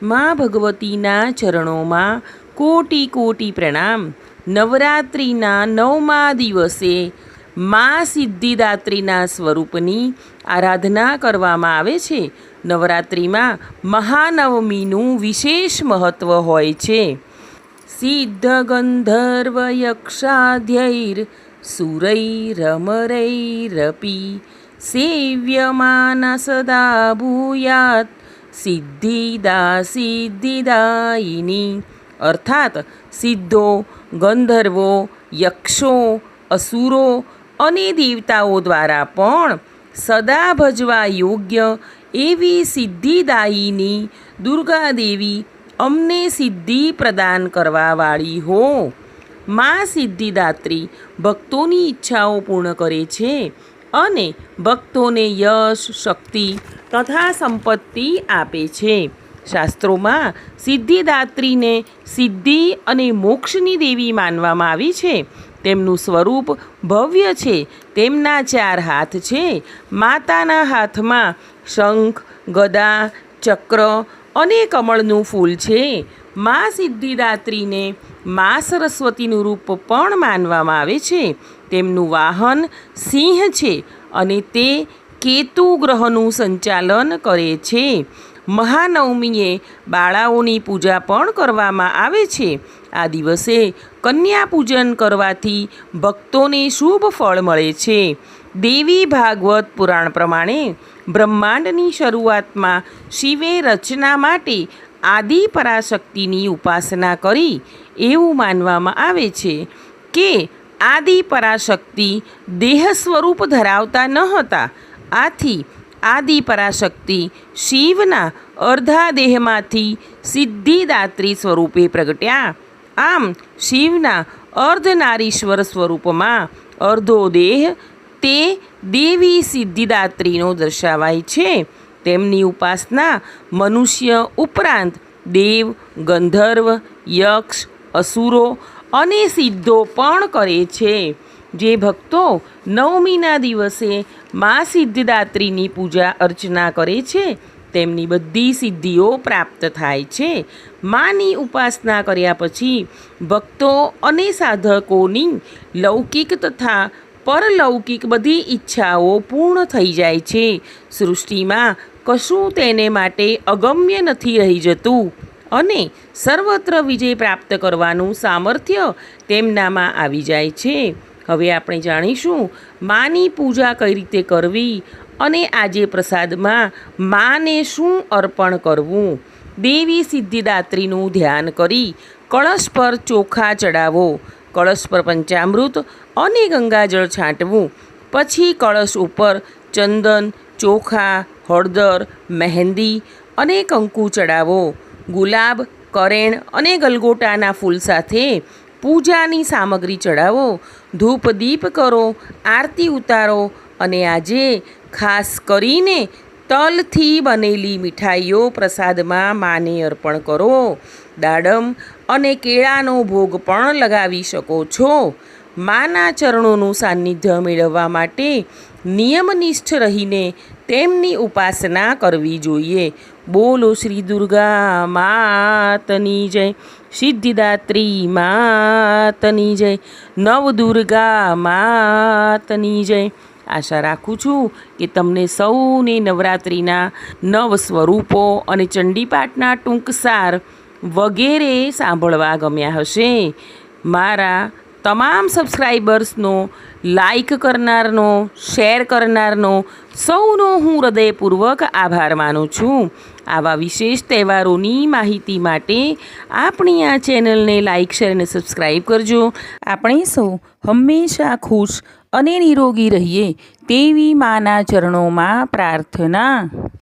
માં ભગવતીના ચરણોમાં કોટી કોટી પ્રણામ। નવરાત્રિના 9મા દિવસે માં સિદ્ધિદાત્રીના સ્વરૂપની આરાધના કરવામાં આવે છે। નવરાત્રિમાં મહાનવમીનું વિશેષ મહત્ત્વ હોય છે। સિદ્ધ ગંધર્વ યક્ષાધ્યૈર સુરૈરમરૈરપી સેવ્યમાના સદા ભૂયાત સિદ્ધિદા સિદ્ધિદાયિની। અર્થાત સિદ્ધો, ગંધર્વો, યક્ષો, અસુરો અને દેવતાઓ દ્વારા પણ સદા ભજવા યોગ્ય એવી સિદ્ધિદાયિની દુર્ગાદેવી અમને સિદ્ધિ પ્રદાન કરવાવાળી હો। માં સિદ્ધિદાત્રી ભક્તોની ઈચ્છાઓ પૂર્ણ કરે છે અને ભક્તોને યશ, શક્તિ તથા સંપત્તિ આપે છે। શાસ્ત્રોમાં સિદ્ધિદાત્રીને સિદ્ધિ અને મોક્ષની દેવી માનવામાં આવી છે। તેમનું સ્વરૂપ ભવ્ય છે। તેમના 4 હાથ છે। માતાના હાથમાં શંખ, ગદા, ચક્ર અને કમળનું ફૂલ છે। મા સિદ્ધિદાત્રીને મા સરસ્વતીનું રૂપ પણ માનવામાં આવે છે। તેમનું વાહન સિંહ છે અને તે કેતુ ગ્રહનું સંચાલન કરે છે। મહાનવમીએ બાળાઓની પૂજા પણ કરવામાં આવે છે। આ દિવસે કન્યા પૂજન કરવાથી ભક્તોને શુભ ફળ મળે છે। દેવી ભાગવત પુરાણ પ્રમાણે બ્રહ્માંડની શરૂઆતમાં શિવે રચના માટે આદિ પરાશક્તિની ઉપાસના કરી એવું માનવામાં આવે છે કે આદિ પરાશક્તિ દેહ સ્વરૂપ ધરાવતા ન હતા। આથી આદિ પરાશક્તિ શિવના અર્ધા દેહમાંથી સિદ્ધિદાત્રી સ્વરૂપે પ્રગટ્યા। આમ શિવના અર્ધનારીશ્વર સ્વરૂપમાં અર્ધો દેહ તે દેવી સિદ્ધિદાત્રીનો દર્શાવાય છે। તેમની ઉપાસના મનુષ્ય ઉપરાંત દેવ, ગંધર્વ, યક્ષ, અસુરો અને સિદ્ધો પણ કરે છે। જે ભક્તો નવમીના દિવસે મા સિદ્ધિદાત્રીની પૂજા અર્ચના કરે છે તેમની બધી સિદ્ધિઓ પ્રાપ્ત થાય છે। માની ઉપાસના કર્યા પછી ભક્તો અને સાધકોની લૌકિક તથા પરલૌકિક બધી ઈચ્છાઓ પૂર્ણ થઈ જાય છે। સૃષ્ટિમાં કશું તેને માટે અગમ્ય નથી રહી જતું અને સર્વત્ર વિજય પ્રાપ્ત કરવાનું સામર્થ્ય તેમનામાં આવી જાય છે। હવે આપણે જાણીશું માની પૂજા કઈ રીતે કરવી અને આજે પ્રસાદમાં માને શું અર્પણ કરવું। દેવી સિદ્ધિદાત્રીનું ધ્યાન કરી કળશ પર ચોખા ચડાવો। કળશ પર પંચામૃત અને ગંગાજળ છાંટવું। પછી કળશ ઉપર ચંદન, ચોખા, હળદર, મહેંદી અને કંકુ ચડાવો। ગુલાબ, કરેણ અને ગલગોટાના ફૂલ સાથે પૂજાની સામગ્રી ચડાવો। ધૂપ દીપ કરો, આરતી ઉતારો અને આજે ખાસ કરીને તલથી બનેલી મીઠાઈઓ પ્રસાદમાં માને અર્પણ કરો। દાડમ અને કેળાનો ભોગ પણ લગાવી શકો છો। માના ચરણોનું સાનિધ્ય મેળવવા માટે નિયમનિષ્ઠ રહીને તેમની ઉપાસના કરવી જોઈએ। બોલો શ્રી દુર્ગા માતની જય, સિદ્ધિદાત્રી માતની જય, નવદુર્ગા માતની જય। આશા રાખું છું કે તમને સૌને નવરાત્રિના 9 સ્વરૂપો અને ચંડીપાઠના ટૂંકસાર વગેરે સાંભળવા ગમ્યા હશે। મારા તમામ સબસ્ક્રાઈબર્સનો, લાઈક કરનારનો, શેર કરનારનો સૌનો હું હૃદયપૂર્વક આભાર માનું છું। આવા વિશેષ તહેવારોની માહિતી માટે આપણી આ ચેનલને લાઈક, શેર અને સબસ્ક્રાઈબ કરજો। આપણે સૌ હંમેશા ખુશ અને નિરોગી રહીએ તેવી માના ચરણોમાં પ્રાર્થના।